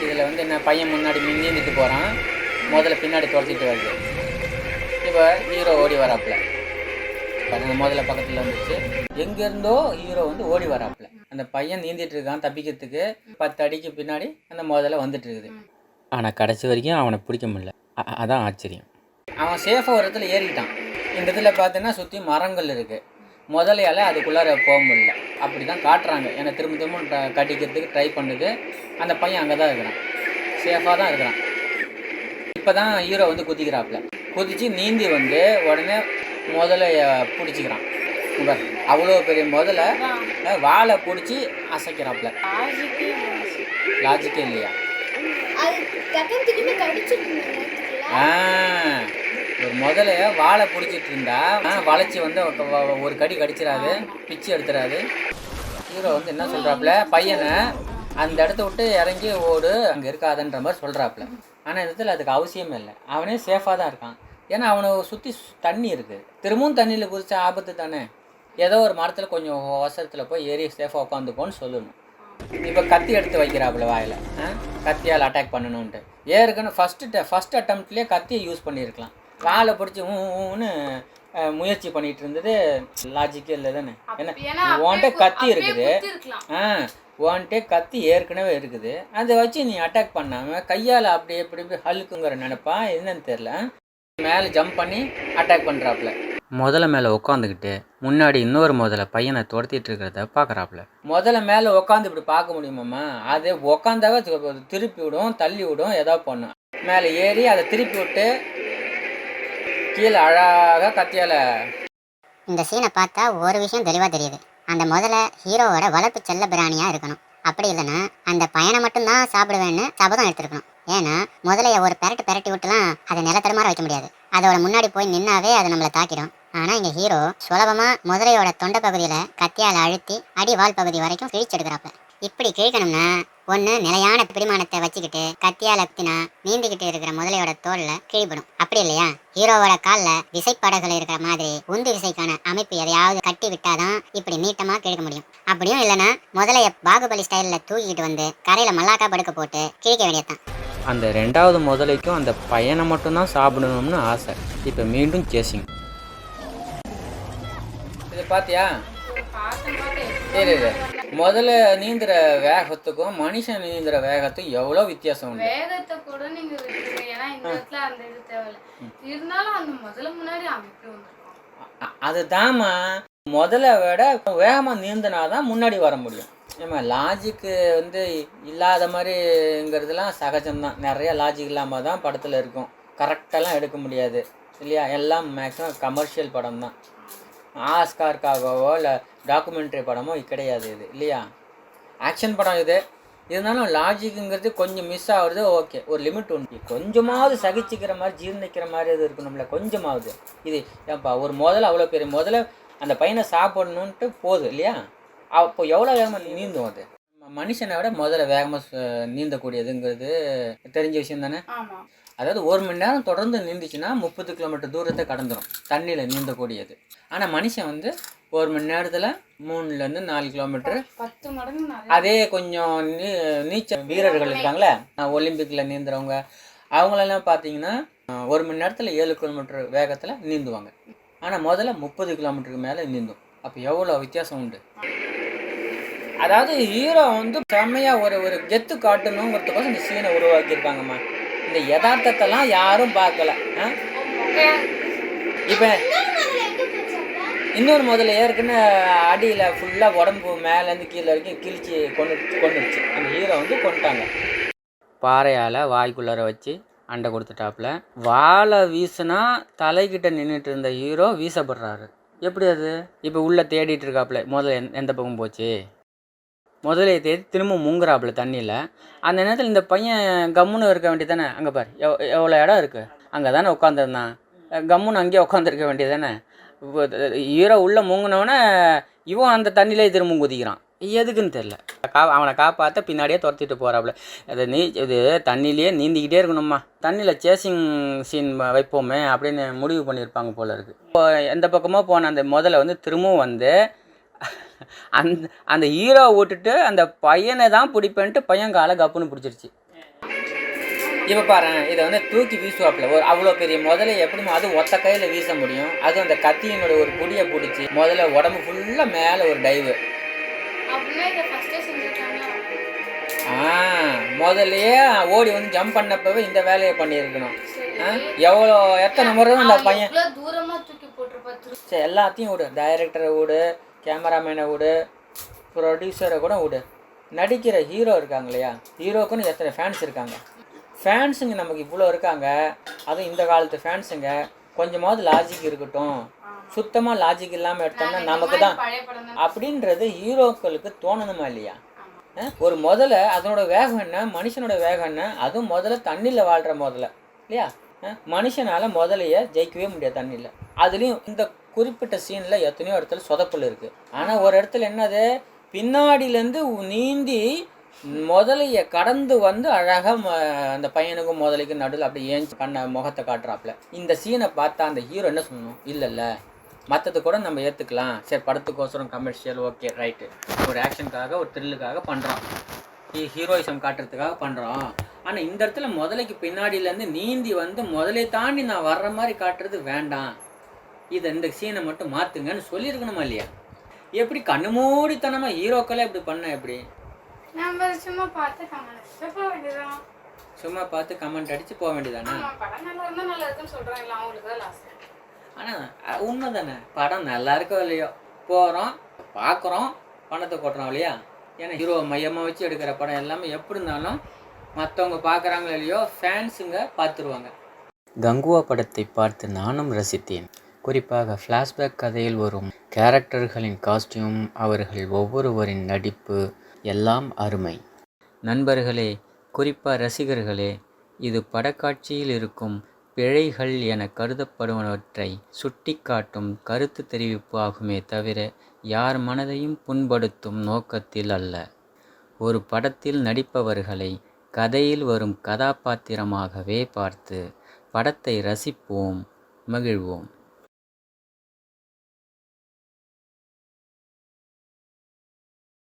இதில் வந்து என்ன பையன் முன்னாடி நீந்திட்டு போகிறான், முதல்ல பின்னாடி துரத்திட்டு வருது. இப்போ ஹீரோ ஓடி வராப்புல, அந்த முதல்ல பக்கத்தில் வந்துச்சு. எங்கேருந்தோ ஹீரோ வந்து ஓடி வராப்புல. அந்த பையன் நீந்திட்டு இருக்கான் தப்பிக்கிறதுக்கு, 10 அடிக்கு பின்னாடி அந்த முதல்ல வந்துட்டு இருக்குது. ஆனால் கடைசி வரைக்கும் அவனை பிடிக்க முடியல. அதான் ஆச்சரியம். அவன் சேஃபாக ஒரு இடத்துல ஏறிட்டான். இந்த இடத்துல பார்த்தீங்கன்னா சுற்றி மரங்கள் இருக்குது. முதலையால் அதுக்குள்ளார போக முடியல. அப்படி தான் காட்டுறாங்க. என்னை திரும்ப திரும்ப கட்டிக்கிறதுக்கு ட்ரை பண்ணுது. அந்த பையன் அங்கே தான் இருக்கிறான், சேஃபாக தான் இருக்கிறான். இப்போ தான் ஹீரோ வந்து குதிக்கிறாப்புல. குதித்து நீந்தி வந்து உடனே முதலைய பிடிச்சிக்கிறான். அவ்வளோ பெரிய முதல்ல வாழை பிடிச்சி அசைக்கிறாப்புல. லாஜிக்கே இல்லையா? ஒரு முதலைய வாழை பிடிச்சிட்டு இருந்தா வளைச்சி வந்து ஒரு கடி கடிச்சிடாது, பிச்சு எடுத்துடாது. ஹீரோ வந்து என்ன சொல்கிறாப்புல, பையனை அந்த இடத்த விட்டு இறங்கி ஓடு, அங்கே இருக்காதுன்ற மாதிரி சொல்கிறாப்புல. ஆனால் இந்த இடத்துல அதுக்கு அவசியமே இல்லை. அவனே சேஃபாக தான் இருக்கான். ஏன்னா அவனை சுற்றி தண்ணி இருக்குது. திரும்பவும் தண்ணியில் குதிச்சா ஆபத்து தானே. ஏதோ ஒரு மரத்தில் கொஞ்சம் அவசரத்தில் போய் ஏறி சேஃபாக உட்காந்துப்போன்னு சொல்லணும். இப்போ கத்தி எடுத்து வைக்கிறாப்புல வாயில், கத்தியால் அட்டாக் பண்ணணுன்ட்டு. ஏற்கனவே ஃபஸ்ட் அட்டம்ப்ட்லேயே கத்தியை யூஸ் பண்ணியிருக்கலாம். வாழை பிடிச்சி ஊன்னு முயற்சி பண்ணிகிட்டு இருந்தது லாஜிக்கே இல்லை தானே. ஏன்னா உன்கிட்ட கத்தி இருக்குது, உன்கிட்ட கத்தி ஏற்கனவே இருக்குது, அதை வச்சு நீ அட்டாக் பண்ணாமல் கையால் அப்படி எப்படி ஹல்க்குங்கிற நினைப்பா என்னன்னு தெரில. மேலே ஜம்ப் பண்ணி அட்டாக் பண்ணுறாப்புல. முதல்ல மேலே உட்காந்துக்கிட்டு முன்னாடி இன்னொரு முதல்ல பையனை துரத்திட்டு இருக்கிறத பார்க்குறாப்புல. முதல்ல மேலே உட்காந்து இப்படி பார்க்க முடியுமாம்மா? அது உட்காந்தாவே திருப்பி விடும், தள்ளி விடும், ஏதாவது பண்ணும். மேலே ஏறி அதை திருப்பி விட்டு கீழே அழகாக கத்தியால். இந்த சீனை பார்த்தா ஒரு விஷயம் தெளிவாக தெரியுது. அந்த முதல்ல ஹீரோவோட வளர்ப்பு செல்ல பிராணியாக இருக்கணும். அப்படி இல்லைன்னா அந்த பையனை மட்டும்தான் சாப்பிடுவேன்னு சபதம் எடுத்துருக்கணும். ஏன்னா முதலைய ஒரு பெரட்டி விட்டுலாம் அதை நிலத்தரமாற வைக்க முடியாது. அதோட முன்னாடி போய் நின்னாவே அதை நம்மளை தாக்கிடும். ஆனால் இங்கே ஹீரோ சுலபமாக முதலையோட தொண்டை பகுதியில் கத்தியால் அழுத்தி அடிவால் பகுதி வரைக்கும் கிழிச்செடுக்கிறாப்புல. இப்படி கிழிக்கணும்னா ஒன்று நிலையான பிடிமானத்தை வச்சுக்கிட்டு கத்தியால் அப்தினா நீந்திக்கிட்டு இருக்கிற முதலையோட தோலில் கிழிப்படும். அப்படி இல்லையா ஹீரோவோட காலில் விசைப்படகுகள் இருக்கிற மாதிரி உந்து விசைக்கான அமைப்பு எதையாவது கட்டி விட்டாதான் இப்படி நீட்டமாக கிழிக்க முடியும். அப்படியும் இல்லைன்னா முதலைய பாகுபலி ஸ்டைலில் தூக்கிட்டு வந்து கரையில் மல்லாக்கா படுக்க போட்டு கிழிக்க வேண்டியதுதான். அந்த ரெண்டாவது முதலைக்கும் அந்த பையனை மட்டும்தான் சாப்பிடணும்னு ஆசை. இப்போ மீண்டும் சேசிங். இது பார்த்தியா? சரி, முதல்ல நீந்துற வேகத்துக்கும் மனுஷன் நீந்துற வேகத்துக்கும் எவ்வளோ வித்தியாசம் உண்டு. வேகத்தை கூட நீங்க விட்டுருங்க, ஏன்னா இந்த இடத்துல அந்த இது தேவையில்லை. இருந்தாலும் அந்த முதல்ல முன்னாடி அமைப்பு அதுதாம்மா, முதல்ல விட வேகமாக நீந்தினாதான் முன்னாடி வர முடியும். ஏமா லாஜிக்கு வந்து இல்லாத மாதிரிங்கிறதுலாம் சகஜம்தான். நிறைய லாஜிக் இல்லாமல் தான் படத்தில் இருக்கும். கரெக்டெல்லாம் எடுக்க முடியாது இல்லையா? எல்லாம் மேக்ஸிமம் கமர்ஷியல் படம் தான். ஆஸ்கார்க்காகவோ இல்லை டாக்குமெண்ட்ரி படமோ கிடையாது இது இல்லையா? ஆக்ஷன் படம் இது. இருந்தாலும் லாஜிக்குங்கிறது கொஞ்சம் மிஸ் ஆகுறது ஓகே, ஒரு லிமிட் உண்டு. கொஞ்சமாவது சகிச்சிக்கிற மாதிரி ஜீர்ணிக்கிற மாதிரி அது இருக்கணும்ல, கொஞ்சமாவது. இது ஏன்ப்பா ஒரு முதல்ல அவ்வளோ பெரிய முதல்ல அந்த பையனை சாப்பிடணுன்ட்டு போகுது இல்லையா? அப்போ எவ்வளோ வேகமாக நீந்தும் அது? மனுஷனை விட முதல்ல வேகமாக நீந்தக்கூடியதுங்கிறது தெரிஞ்ச விஷயம் தானே. அதாவது 1 மணி நேரம் தொடர்ந்து நீந்துச்சுன்னா 30 கிலோமீட்டர் தூரத்தை கடந்துடும் தண்ணியில் நீந்தக்கூடியது. ஆனால் மனுஷன் வந்து 1 மணி நேரத்தில் 3லேருந்து 4 கிலோமீட்டர். 10 மடங்கு. அதே கொஞ்சம் நீச்சல் வீரர்கள் இருக்காங்களே, ஒலிம்பிக்கில் நீந்துறவங்க, அவங்களெல்லாம் பார்த்தீங்கன்னா 1 மணி நேரத்தில் 7 கிலோமீட்டர் வேகத்தில் நீந்துவாங்க. ஆனால் முதல்ல 30 கிலோமீட்டருக்கு மேலே நீந்தும். அப்போ எவ்வளோ வித்தியாசம் உண்டு. அதாவது ஹீரோ வந்து செம்மையாக ஒரு கெத்து காட்டணுங்கிறதுக்கோசம் இந்த சீனை உருவாக்கியிருக்காங்கம்மா. இந்த யதார்த்தத்தெல்லாம் யாரும் பார்க்கல. இப்போ இன்னொரு முதல்ல ஏற்கனவே அடியில் ஃபுல்லாக உடம்பு மேலேருந்து கீழே வரைக்கும் கிழிச்சி கொண்டுடுச்சு. அந்த ஹீரோ வந்து கொண்டுட்டாங்க. பாறையால் வாய்க்குள்ளார வச்சு அண்டை கொடுத்துட்டாப்புல. வாழை வீசுனா தலைக்கிட்ட நின்றுட்டு இருந்த ஹீரோ வீசப்படுறாரு. எப்படி அது? இப்போ உள்ளே தேடிட்டு இருக்காப்புல, முதல்ல எந்த பக்கம் போச்சு, முதலையை தேடி திரும்ப முங்குறாப்புல தண்ணியில். அந்த நேரத்தில் இந்த பையன் கம்முன்னு இருக்க வேண்டியது தானே. அங்கே பாரு எவ்வளோ இடம் இருக்குது, அங்கே தானே உட்காந்துருந்தான். கம்முன்னு அங்கேயே உட்காந்துருக்க வேண்டியது தானே. ஹீரோ உள்ளே முங்கினோடனே இவன் அந்த தண்ணியிலே திரும்ப குதிக்கிறான். எதுக்குன்னு தெரில. அவனை காப்பாற்ற பின்னாடியே துரத்திட்டு போகிறாப்புல. இது தண்ணியிலேயே நீந்திக்கிட்டே இருக்கணும்மா. தண்ணியில் சேசிங் சீன் வைப்போமே அப்படின்னு முடிவு பண்ணியிருப்பாங்க போல இருக்குது. இப்போ எந்த பக்கமாக போன அந்த முதல்ல வந்து திரும்பவும் வந்து அந்த ஹீரோவை விட்டுட்டு அந்த பையனை தான் பிடிப்பேன்ட்டு பையன் காலை கப்புன்னு பிடிச்சிருச்சு. இப்போ பாரு இதை வந்து தூக்கி வீசுவாப்புல ஒரு அவ்வளோ பெரிய முதல்ல எப்படிமோ அது ஒத்த கையில் வீச முடியும். அதுவும் அந்த கத்தியினோட ஒரு புடியை பிடிச்சி முதல்ல உடம்பு ஃபுல்லாக மேலே ஒரு டைவு. அப்படின்னா இதை ஃபர்ஸ்டே செஞ்சுருக்காங்க. முதல்லயே ஓடி வந்து ஜம்ப் பண்ணப்பவே இந்த வேலையை பண்ணியிருக்கணும். சரி. எவ்வளோ எத்தனை முறை தான் அந்த பையன் எவ்வளவு தூரமா தூக்கி போட்டிருப்பா. சரி எல்லாத்தையும் விடு, டைரக்டரை விடு, கேமராமேனை விடு, ப்ரொடியூசரை கூட விடு, நடிக்கிற ஹீரோ இருக்காங்க இல்லையா, ஹீரோக்குன்னு எத்தனை ஃபேன்ஸ் இருக்காங்க. ஃபேன்ஸுங்க நமக்கு இவ்வளோ இருக்காங்க, அதுவும் இந்த காலத்து ஃபேன்ஸுங்க. கொஞ்சமாவது லாஜிக் இருக்கட்டும். சுத்தமாக லாஜிக் இல்லாமல் எடுத்தோம்னா நமக்கு தான் பழைய படம் தான். அப்படின்றது ஹீரோக்களுக்கு தோணணுமா இல்லையா? ஒரு முதல்ல அதனோட வேகம் என்ன, மனுஷனோட வேகம் என்ன, அதுவும் முதல்ல தண்ணியில் வாழ்கிற முதல்ல இல்லையா. மனுஷனால் முதலைய ஜெயிக்கவே முடியாது தண்ணியில். அதுலேயும் இந்த குறிப்பிட்ட சீனில் எத்தனையோ இடத்துல சொதப்பல் இருக்குது. ஆனால் ஒரு இடத்துல என்னது, பின்னாடியிலேருந்து நீந்தி முதலைய கடந்து வந்து அழகாக அந்த பையனுக்கும் முதலைக்கும் நடுவில் அப்படி ஏஞ்சி கண்ண முகத்தை காட்டுறாப்புல. இந்த சீனை பார்த்தா அந்த ஹீரோ என்ன சொல்லணும், இல்லைல்ல மற்றது கூட நம்ம ஏற்றுக்கலாம், சரி படத்துக்கோசரம் கமர்ஷியல் ஓகே ரைட்டு, ஒரு ஆக்ஷனுக்காக ஒரு த்ரில்லுக்காக பண்ணுறோம், ஹீரோயிசம் காட்டுறதுக்காக பண்ணுறோம். ஆனால் இந்த இடத்துல முதலைக்கு பின்னாடியிலேருந்து நீந்தி வந்து முதலை தாண்டி நான் வர்ற மாதிரி காட்டுறது வேண்டாம், இதை இந்த சீனை மட்டும் மாற்றுங்கன்னு சொல்லியிருக்கணுமா இல்லையா? எப்படி கண்ணு மூடித்தனமாக ஹீரோக்களே இப்படி பண்ண எப்படி? நம்ம சும்மா பார்த்து கமெண்ட் போக வேண்டியதான். சும்மா பார்த்து கமெண்ட் அடித்து போக வேண்டியதானே? படம் நல்லா இருந்தா நல்லா இருக்குன்னு சொல்றாங்களா, அவங்களுக்கு தான் லாஸ்ட். ஆனால் உண்மை தானே, படம் நல்லா இருக்கோ இல்லையோ போகிறோம் பார்க்குறோம் பணத்தை கொட்டுறோம் இல்லையா. ஏன்னா ஹீரோ மையமாக வச்சு எடுக்கிற படம் எல்லாமே எப்படி இருந்தாலும் மற்றவங்க பார்க்குறாங்களோ இல்லையோ ஃபேன்ஸுங்க பார்த்துருவாங்க. கங்குவா படத்தை பார்த்து நானும் ரசித்தேன். குறிப்பாக ஃப்ளாஷ்பேக் கதையில் வரும் கேரக்டர்களின் காஸ்டியூம், அவர்கள் ஒவ்வொருவரின் நடிப்பு எல்லாம் அருமை. நண்பர்களே, குறிப்பாக ரசிகர்களே, இது படக்காட்சியில் இருக்கும் பிழைகள் என கருதப்படுவனவற்றை சுட்டிக்காட்டும் கருத்து தெரிவிப்பு ஆகுமே தவிர யார் மனதையும் புண்படுத்தும் நோக்கத்தில் அல்ல. ஒரு படத்தில் நடிப்பவர்களை கதையில் வரும் கதாபாத்திரமாகவே பார்த்து படத்தை ரசிப்போம், மகிழ்வோம்.